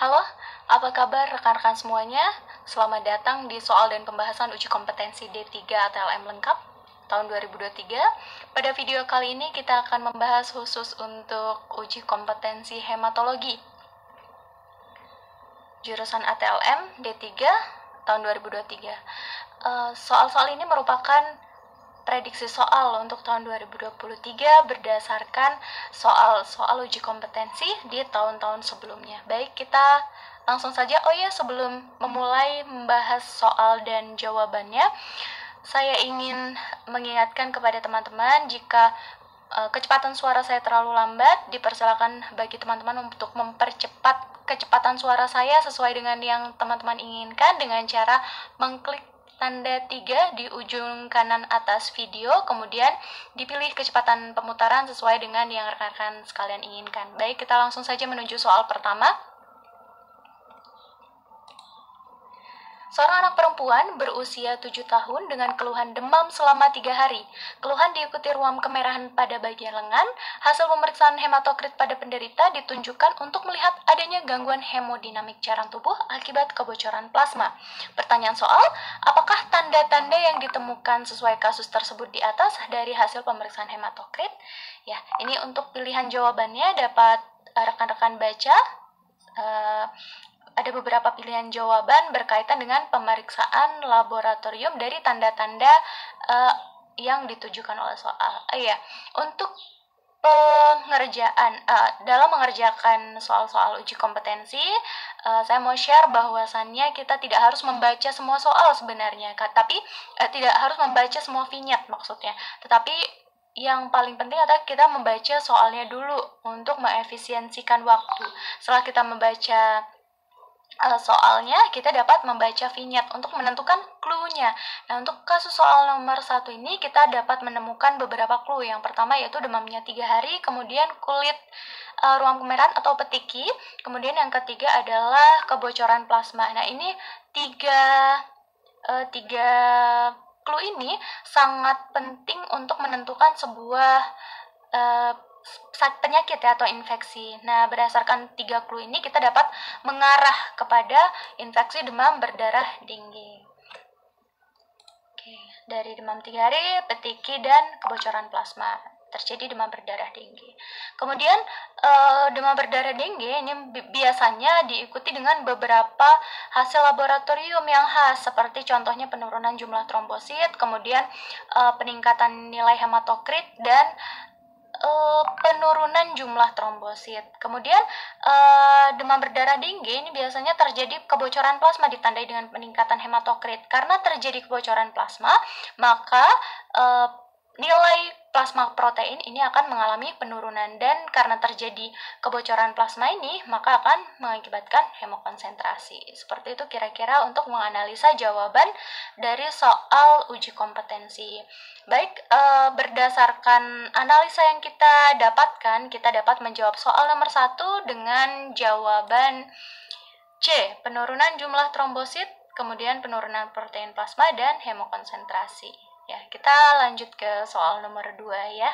Halo, apa kabar rekan-rekan semuanya? Selamat datang di soal dan pembahasan uji kompetensi D3 ATLM lengkap tahun 2023. Pada video kali ini kita akan membahas khusus untuk uji kompetensi hematologi. Jurusan ATLM D3 tahun 2023. Soal-soal ini merupakan prediksi soal untuk tahun 2023 berdasarkan soal-soal uji kompetensi di tahun-tahun sebelumnya. Baik, kita langsung saja. Sebelum memulai membahas soal dan jawabannya, saya ingin mengingatkan kepada teman-teman jika kecepatan suara saya terlalu lambat, dipersilakan bagi teman-teman untuk mempercepat kecepatan suara saya sesuai dengan yang teman-teman inginkan dengan cara mengklik tanda 3 di ujung kanan atas video, kemudian dipilih kecepatan pemutaran sesuai dengan yang rekan-rekan sekalian inginkan. Baik, kita langsung saja menuju soal pertama. Seorang anak perempuan berusia 7 tahun dengan keluhan demam selama 3 hari. Keluhan diikuti ruam kemerahan pada bagian lengan. Hasil pemeriksaan hematokrit pada penderita ditunjukkan untuk melihat adanya gangguan hemodinamik cairan tubuh akibat kebocoran plasma. Pertanyaan soal, apakah tanda-tanda yang ditemukan sesuai kasus tersebut di atas dari hasil pemeriksaan hematokrit? Ya, ini untuk pilihan jawabannya dapat rekan-rekan baca. Ada beberapa pilihan jawaban berkaitan dengan pemeriksaan laboratorium dari tanda-tanda yang ditujukan oleh soal. Untuk pengerjaan dalam mengerjakan soal-soal uji kompetensi, saya mau share bahwasannya kita tidak harus membaca semua soal sebenarnya, tapi tidak harus membaca semua vignette maksudnya. Tetapi yang paling penting adalah kita membaca soalnya dulu untuk mengefisiensikan waktu. Setelah kita membaca soalnya, kita dapat membaca vignette untuk menentukan clue-nya. Nah, untuk kasus soal nomor 1 ini kita dapat menemukan beberapa clue. Yang pertama yaitu demamnya 3 hari, kemudian kulit ruam kemerahan atau petiki, kemudian yang ketiga adalah kebocoran plasma. Nah, ini tiga clue ini sangat penting untuk menentukan sebuah penyakit atau infeksi. Nah, berdasarkan 3 clue ini kita dapat mengarah kepada infeksi demam berdarah tinggi. Dari demam 3 hari, petiki, dan kebocoran plasma, terjadi demam berdarah tinggi. Kemudian demam berdarah tinggi ini biasanya diikuti dengan beberapa hasil laboratorium yang khas, seperti contohnya penurunan jumlah trombosit, kemudian peningkatan nilai hematokrit, dan penurunan jumlah trombosit. Kemudian demam berdarah tinggi ini biasanya terjadi kebocoran plasma ditandai dengan peningkatan hematokrit. Karena terjadi kebocoran plasma, maka nilai plasma protein ini akan mengalami penurunan, dan karena terjadi kebocoran plasma ini maka akan mengakibatkan hemokonsentrasi. Seperti itu kira-kira untuk menganalisa jawaban dari soal uji kompetensi. Baik, berdasarkan analisa yang kita dapatkan, kita dapat menjawab soal nomor 1 dengan jawaban C, penurunan jumlah trombosit, kemudian penurunan protein plasma, dan hemokonsentrasi. Ya, kita lanjut ke soal nomor 2 ya.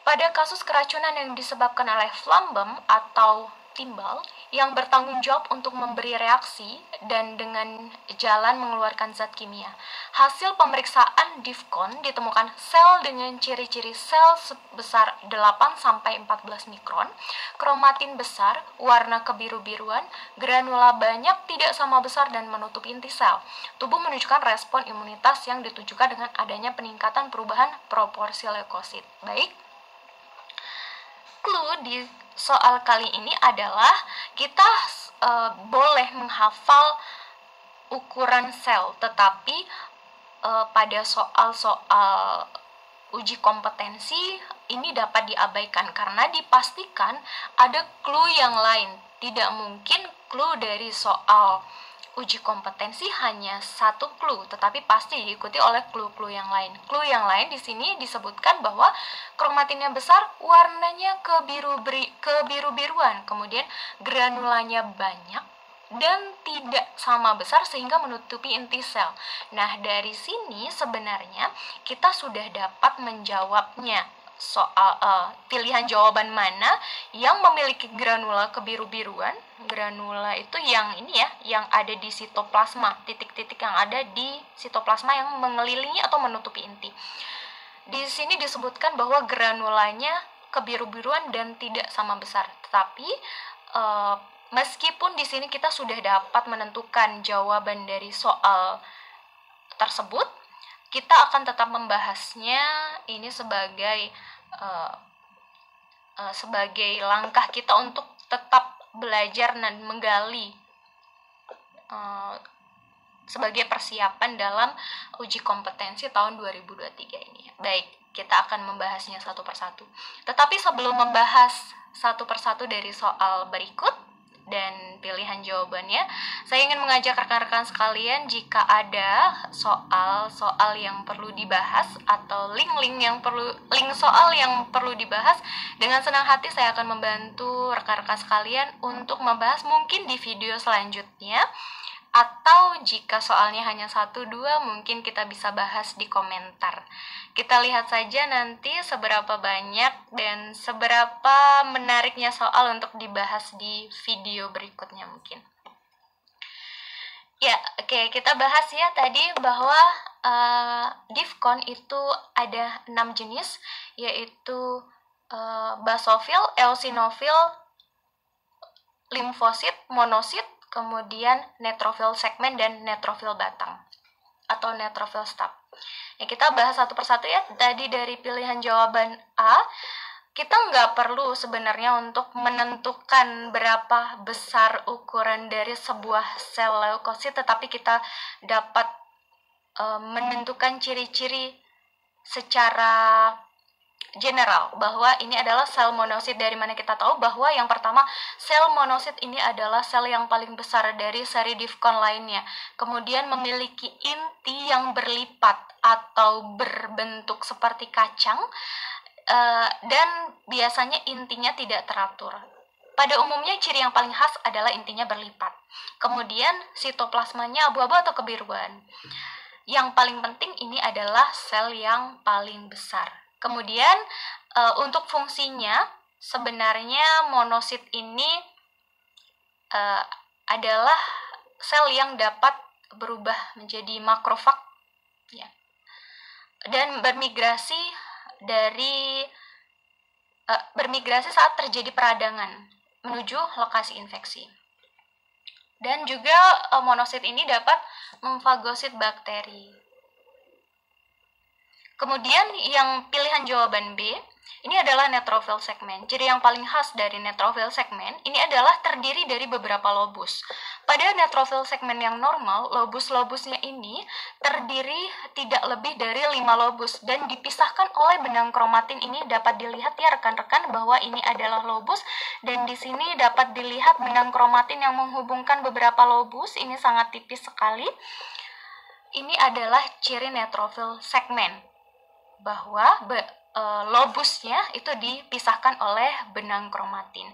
Pada kasus keracunan yang disebabkan oleh flambum atau timbal yang bertanggung jawab untuk memberi reaksi dan dengan jalan mengeluarkan zat kimia. Hasil pemeriksaan DIFCON ditemukan sel dengan ciri-ciri sel sebesar 8-14 mikron, kromatin besar, warna kebiru-biruan, granula banyak, tidak sama besar, dan menutupi inti sel. Tubuh menunjukkan respon imunitas yang ditunjukkan dengan adanya peningkatan perubahan proporsi leukosit. Baik, clue di soal kali ini adalah kita boleh menghafal ukuran sel, tetapi pada soal-soal uji kompetensi ini dapat diabaikan karena dipastikan ada clue yang lain. Tidak mungkin clue dari soal uji kompetensi hanya 1 clue, tetapi pasti diikuti oleh clue-clue yang lain. Clue yang lain di sini disebutkan bahwa kromatinnya besar, warnanya kebiru-biruan, kemudian granulanya banyak dan tidak sama besar sehingga menutupi inti sel. Nah, dari sini sebenarnya kita sudah dapat menjawabnya. pilihan jawaban mana yang memiliki granula kebiru-biruan. Granula itu yang ini ya, yang ada di sitoplasma, titik-titik yang ada di sitoplasma yang mengelilingi atau menutupi inti. Di sini disebutkan bahwa granulanya kebiru-biruan dan tidak sama besar. Tetapi meskipun di sini kita sudah dapat menentukan jawaban dari soal tersebut, kita akan tetap membahasnya ini sebagai langkah kita untuk tetap belajar dan menggali sebagai persiapan dalam uji kompetensi tahun 2023 ini. Baik, kita akan membahasnya satu persatu. Tetapi sebelum membahas satu persatu dari soal berikut dan pilihan jawabannya, saya ingin mengajak rekan-rekan sekalian, jika ada soal-soal yang perlu dibahas atau link soal yang perlu dibahas, dengan senang hati saya akan membantu rekan-rekan sekalian untuk membahas mungkin di video selanjutnya, atau jika soalnya hanya 1-2 mungkin kita bisa bahas di komentar. Kita lihat saja nanti seberapa banyak dan seberapa menariknya soal untuk dibahas di video berikutnya mungkin. Ya, oke, kita bahas ya tadi bahwa Difkon itu ada 6 jenis, yaitu basofil, eosinofil, limfosit, monosit, kemudian neutrofil segmen dan neutrofil batang atau neutrofil stop. Ya, kita bahas satu persatu ya. Tadi dari pilihan jawaban A, kita nggak perlu sebenarnya untuk menentukan berapa besar ukuran dari sebuah sel leukosit, tetapi kita dapat menentukan ciri-ciri secara general bahwa ini adalah sel monosit. Dari mana kita tahu bahwa yang pertama, sel monosit ini adalah sel yang paling besar dari seri Difkon lainnya, kemudian memiliki inti yang berlipat atau berbentuk seperti kacang, dan biasanya intinya tidak teratur. Pada umumnya ciri yang paling khas adalah intinya berlipat. Kemudian sitoplasmanya abu-abu atau kebiruan. Yang paling penting ini adalah sel yang paling besar. Kemudian untuk fungsinya sebenarnya monosit ini adalah sel yang dapat berubah menjadi makrofag ya, dan bermigrasi saat terjadi peradangan menuju lokasi infeksi. Dan juga monosit ini dapat memfagosit bakteri. Kemudian yang pilihan jawaban B, ini adalah neutrofil segmen. Ciri yang paling khas dari neutrofil segmen ini adalah terdiri dari beberapa lobus. Pada neutrofil segmen yang normal, lobus-lobusnya ini terdiri tidak lebih dari 5 lobus dan dipisahkan oleh benang kromatin. Ini dapat dilihat ya rekan-rekan bahwa ini adalah lobus, dan di sini dapat dilihat benang kromatin yang menghubungkan beberapa lobus. Ini sangat tipis sekali. Ini adalah ciri neutrofil segmen, bahwa lobusnya itu dipisahkan oleh benang kromatin,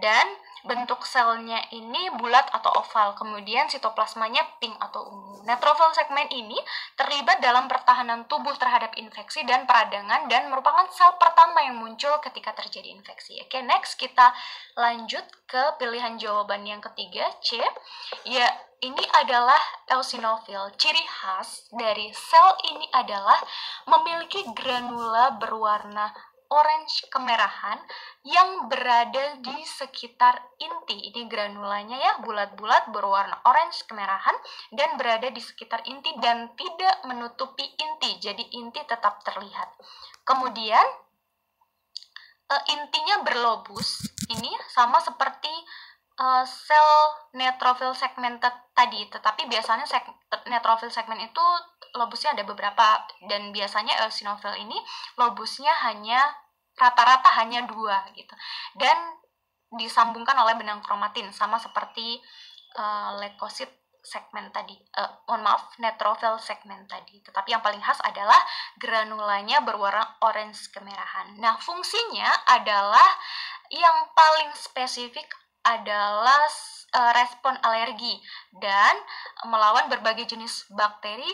dan bentuk selnya ini bulat atau oval, kemudian sitoplasmanya pink atau ungu. Neutrofil segmen ini terlibat dalam pertahanan tubuh terhadap infeksi dan peradangan dan merupakan sel pertama yang muncul ketika terjadi infeksi. Oke, next kita lanjut ke pilihan jawaban yang ketiga, C. Ya, ini adalah eosinofil. Ciri khas dari sel ini adalah memiliki granula berwarna orange kemerahan yang berada di sekitar inti. Ini granulanya ya, bulat-bulat berwarna orange kemerahan dan berada di sekitar inti dan tidak menutupi inti. Jadi inti tetap terlihat. Kemudian intinya berlobus. Ini sama seperti sel neutrofil segmen tadi, tetapi biasanya neutrofil segmen itu lobusnya ada beberapa, dan biasanya eosinofil ini lobusnya rata-rata hanya 2 gitu, dan disambungkan oleh benang kromatin sama seperti leukosit segmen tadi, neutrofil segmen tadi. Tetapi yang paling khas adalah granulanya berwarna orange kemerahan. Nah, fungsinya adalah yang paling spesifik adalah respon alergi dan melawan berbagai jenis bakteri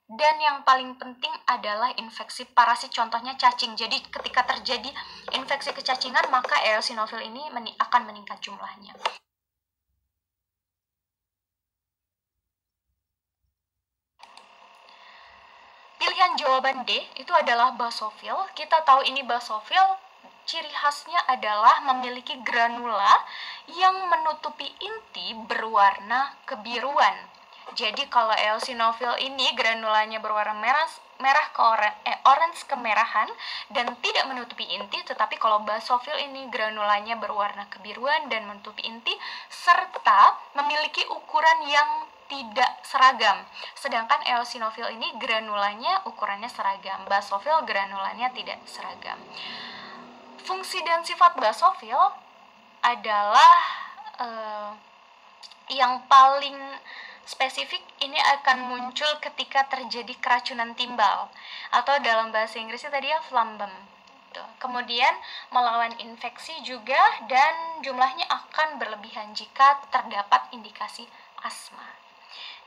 Dan yang paling penting adalah infeksi parasit, contohnya cacing. Jadi ketika terjadi infeksi kecacingan, maka eosinofil ini akan meningkat jumlahnya. Pilihan jawaban D itu adalah basofil. Kita tahu ini basofil, ciri khasnya adalah memiliki granula yang menutupi inti berwarna kebiruan. Jadi kalau eosinofil ini granulanya berwarna merah ke orange kemerahan dan tidak menutupi inti, tetapi kalau basofil ini granulanya berwarna kebiruan dan menutupi inti serta memiliki ukuran yang tidak seragam. Sedangkan eosinofil ini granulanya ukurannya seragam, basofil granulanya tidak seragam. Fungsi dan sifat basofil adalah yang paling spesifik ini akan muncul ketika terjadi keracunan timbal atau dalam bahasa Inggrisnya tadi ya flambum. Kemudian melawan infeksi juga dan jumlahnya akan berlebihan jika terdapat indikasi asma.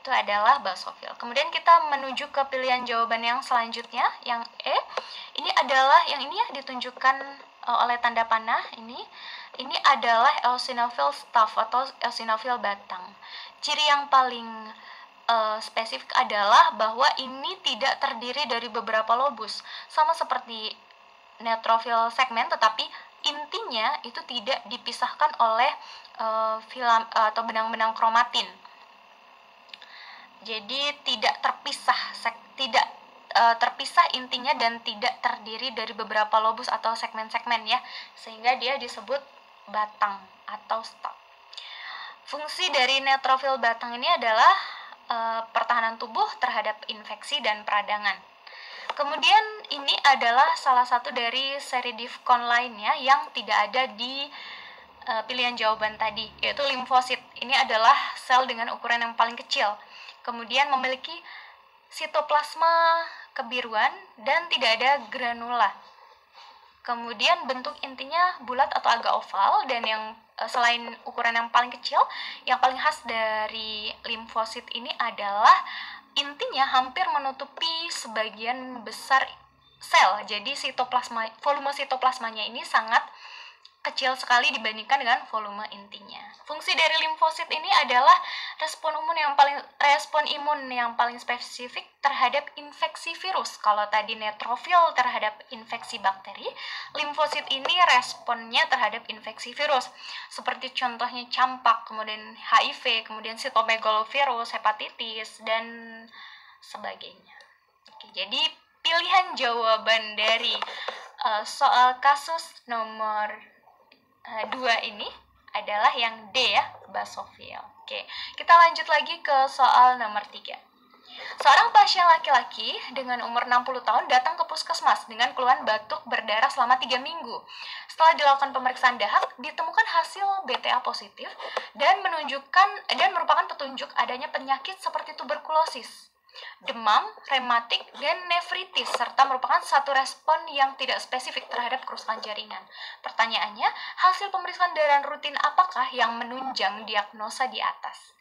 Itu adalah basofil. Kemudian kita menuju ke pilihan jawaban yang selanjutnya, yang E. Ini adalah yang ini ya ditunjukkan oleh tanda panah ini. Ini adalah eosinofil staph atau eosinofil batang. Ciri yang paling spesifik adalah bahwa ini tidak terdiri dari beberapa lobus, sama seperti neutrofil segmen, tetapi intinya itu tidak dipisahkan oleh filam atau benang-benang kromatin. Jadi tidak terpisah intinya dan tidak terdiri dari beberapa lobus atau segmen-segmen ya, sehingga dia disebut batang atau staph. Fungsi dari neutrofil batang ini adalah pertahanan tubuh terhadap infeksi dan peradangan. Kemudian ini adalah salah satu dari seri Difcon lainnya yang tidak ada di pilihan jawaban tadi, yaitu limfosit. Ini adalah sel dengan ukuran yang paling kecil. Kemudian memiliki sitoplasma kebiruan dan tidak ada granula. Kemudian bentuk intinya bulat atau agak oval, dan yang selain ukuran yang paling kecil, yang paling khas dari limfosit ini adalah intinya hampir menutupi sebagian besar sel. Jadi volume sitoplasmanya ini sangat kecil sekali dibandingkan dengan volume intinya. Fungsi dari limfosit ini adalah respon imun yang paling spesifik terhadap infeksi virus. Kalau tadi neutrofil terhadap infeksi bakteri, limfosit ini responnya terhadap infeksi virus. Seperti contohnya campak, kemudian HIV, kemudian sitomegalovirus, hepatitis, dan sebagainya. Oke, jadi pilihan jawaban dari soal kasus nomor 2 ini adalah yang D ya, basofil. Oke, kita lanjut lagi ke soal nomor 3. Seorang pasien laki-laki dengan umur 60 tahun datang ke puskesmas dengan keluhan batuk berdarah selama 3 minggu. Setelah dilakukan pemeriksaan dahak, ditemukan hasil BTA positif dan merupakan petunjuk adanya penyakit seperti tuberkulosis, demam, rematik, dan nefritis, serta merupakan satu respon yang tidak spesifik terhadap kerusakan jaringan. Pertanyaannya, hasil pemeriksaan darah rutin apakah yang menunjang diagnosa di atas?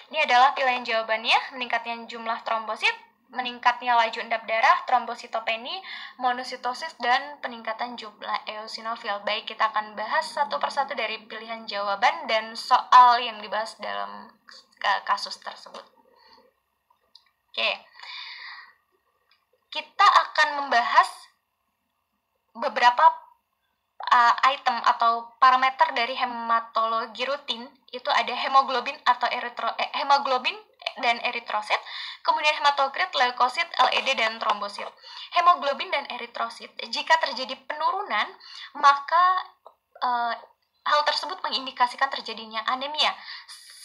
Ini adalah pilihan jawabannya: meningkatnya jumlah trombosit, meningkatnya laju endap darah, trombositopeni, monositosis, dan peningkatan jumlah eosinofil. Baik, kita akan bahas satu persatu dari pilihan jawaban dan soal yang dibahas dalam kasus tersebut. Oke, kita akan membahas beberapa item atau parameter dari hematologi rutin. Itu ada hemoglobin atau hemoglobin dan eritrosit, kemudian hematokrit, leukosit, LED, dan trombosit. Hemoglobin dan eritrosit, jika terjadi penurunan, maka hal tersebut mengindikasikan terjadinya anemia.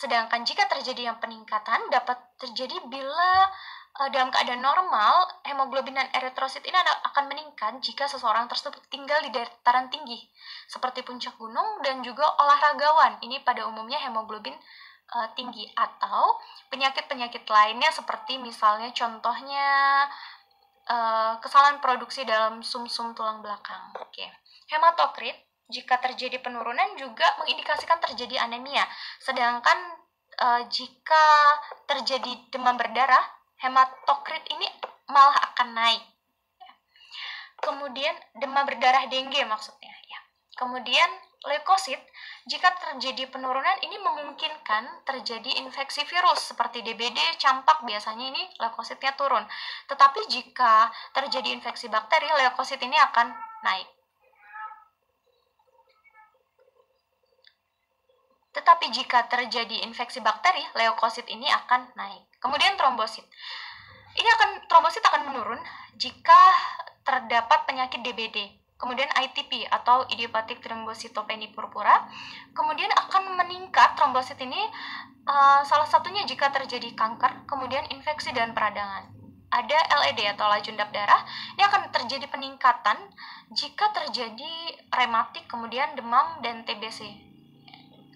Sedangkan jika terjadi yang peningkatan dapat terjadi bila dalam keadaan normal, hemoglobin dan eritrosit ini akan meningkat jika seseorang tersebut tinggal di dataran tinggi, seperti puncak gunung dan juga olahragawan. Ini pada umumnya hemoglobin tinggi, atau penyakit-penyakit lainnya seperti misalnya contohnya kesalahan produksi dalam sumsum tulang belakang. Oke. Hematokrit, jika terjadi penurunan juga mengindikasikan terjadi anemia. Sedangkan jika terjadi demam berdarah, hematokrit ini malah akan naik. Kemudian demam berdarah dengue maksudnya ya. Kemudian leukosit, jika terjadi penurunan ini memungkinkan terjadi infeksi virus seperti DBD, campak, biasanya ini leukositnya turun. Tetapi jika terjadi infeksi bakteri, leukosit ini akan naik. Tetapi jika terjadi infeksi bakteri, leukosit ini akan naik. Kemudian trombosit. Trombosit akan menurun jika terdapat penyakit DBD. Kemudian ITP atau idiopathic thrombocytopenia purpura. Kemudian akan meningkat trombosit ini salah satunya jika terjadi kanker, kemudian infeksi dan peradangan. Ada LED atau laju endap darah, ini akan terjadi peningkatan jika terjadi rematik, kemudian demam dan TBC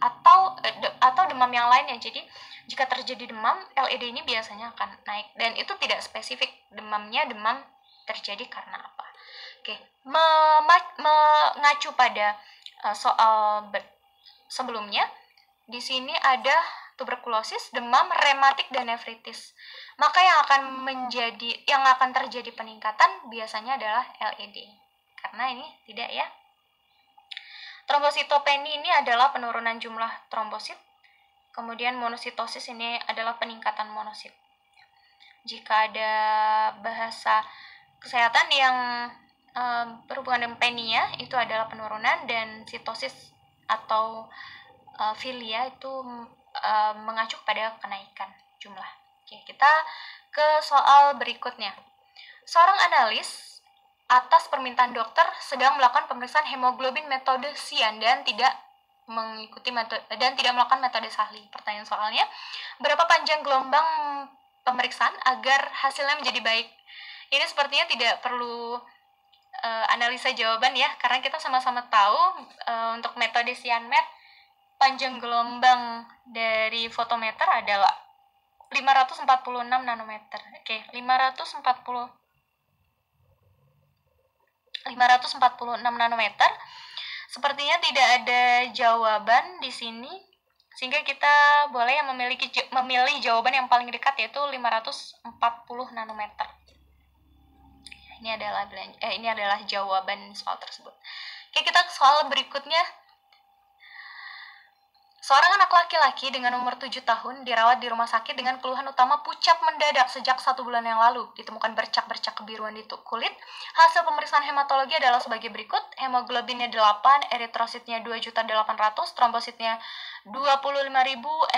atau demam yang lainnya. Jadi jika terjadi demam, LED ini biasanya akan naik, dan itu tidak spesifik demam terjadi karena apa. Oke, mengacu pada soal sebelumnya, di sini ada tuberkulosis, demam, rematik, dan nefritis. Maka yang akan terjadi peningkatan biasanya adalah LED. Karena ini tidak ya. Trombositopenia ini adalah penurunan jumlah trombosit. Kemudian monositosis ini adalah peningkatan monosit. Jika ada bahasa kesehatan yang berhubungan dengan penia, itu adalah penurunan, dan sitosis atau filia itu mengacu pada kenaikan jumlah. Oke, kita ke soal berikutnya. Seorang analis atas permintaan dokter sedang melakukan pemeriksaan hemoglobin metode Sian dan tidak melakukan metode Sahli. Pertanyaan soalnya, berapa panjang gelombang pemeriksaan agar hasilnya menjadi baik? Ini sepertinya tidak perlu analisa jawaban ya, karena kita sama-sama tahu untuk metode Sian-Met panjang gelombang dari fotometer adalah 546 nanometer. Oke, 546 nanometer. Sepertinya tidak ada jawaban di sini, sehingga kita boleh memilih jawaban yang paling dekat, yaitu 540 nanometer. Ini adalah jawaban soal tersebut. Oke, kita ke soal berikutnya. Seorang anak laki-laki dengan umur 7 tahun dirawat di rumah sakit dengan keluhan utama pucat mendadak sejak 1 bulan yang lalu. Ditemukan bercak-bercak kebiruan di kulit. Hasil pemeriksaan hematologi adalah sebagai berikut. Hemoglobinnya 8, eritrositnya 2.800.000, trombositnya 25.000,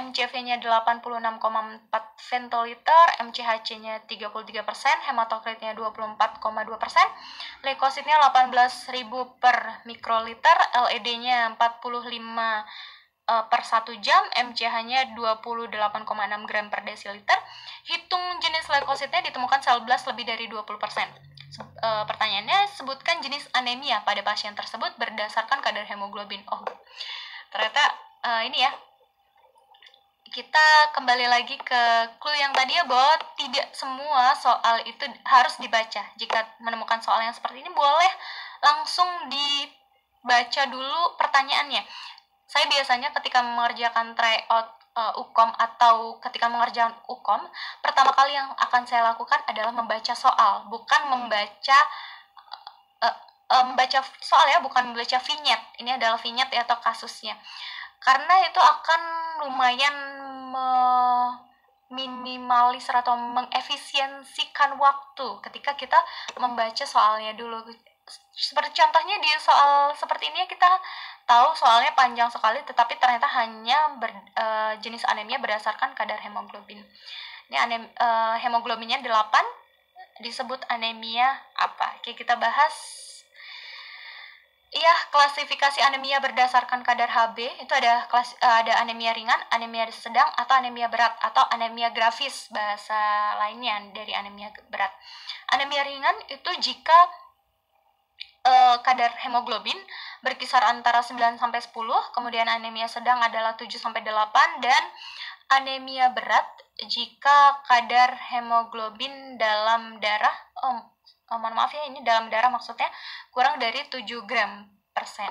MCV-nya 86,4 ventoliter, MCHC-nya 33%, hematokritnya 24,2%, leukositnya 18.000 per mikroliter, LED-nya 45 per 1 jam, MCH-nya 28,6 gram per desiliter. Hitung jenis leukositnya, ditemukan sel blast lebih dari 20%. Pertanyaannya, sebutkan jenis anemia pada pasien tersebut berdasarkan kadar hemoglobin. Oh, ternyata ini ya. Kita kembali lagi ke clue yang tadi ya, bahwa tidak semua soal itu harus dibaca. Jika menemukan soal yang seperti ini, boleh langsung dibaca dulu pertanyaannya. Saya biasanya ketika mengerjakan tryout UKOM atau ketika mengerjakan UKOM, pertama kali yang akan saya lakukan adalah membaca soal, bukan membaca soal ya, bukan membaca vignette. Ini adalah vignette atau kasusnya. Karena itu akan lumayan meminimalis atau mengefisiensikan waktu ketika kita membaca soalnya dulu. Seperti contohnya di soal seperti ini, kita tahu soalnya panjang sekali, tetapi ternyata hanya jenis anemia berdasarkan kadar hemoglobin. Ini hemoglobinnya 8, disebut anemia apa? Oke, kita bahas. Iya, klasifikasi anemia berdasarkan kadar Hb itu ada anemia ringan, anemia sedang, atau anemia berat, atau anemia grafis bahasa lainnya dari anemia berat. Anemia ringan itu jika kadar hemoglobin berkisar antara 9-10, kemudian anemia sedang adalah 7-8, dan anemia berat jika kadar hemoglobin dalam darah, mohon maaf ya, ini dalam darah maksudnya, kurang dari 7 gram persen.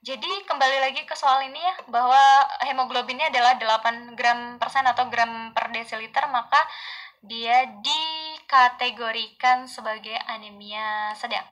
Jadi kembali lagi ke soal ini ya, bahwa hemoglobinnya adalah 8 gram persen atau gram per desiliter, maka dia dikategorikan sebagai anemia sedang.